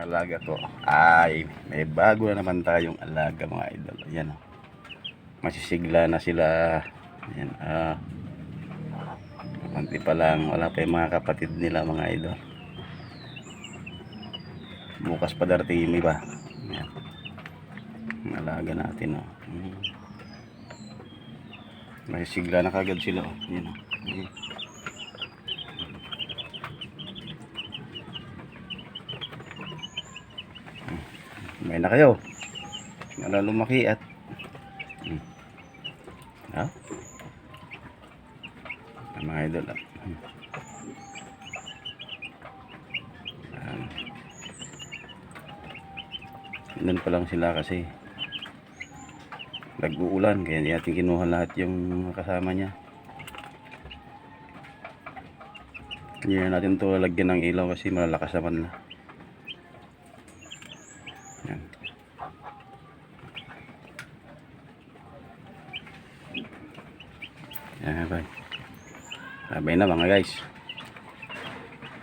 alaga ko ay may bago na naman tayong alaga mga idol. Ayan o. Masisigla na sila. Ayan. Kunti pa lang. Wala pa yung mga kapatid nila mga idol. Bukas pa darating yung iba. Ayan. Ang alaga natin o. Masisigla na kagad sila o. Ayan o. Ayan. May na kayo. Wala lumaki at ha? Mga idol Ilan pa lang sila kasi nag-uulan kaya hindi natin kinuha lahat yung kasama niya. Hindi na natin to lagyan ng ilaw kasi malalakas naman na. Yan. Yan, bye. Bye na mga guys.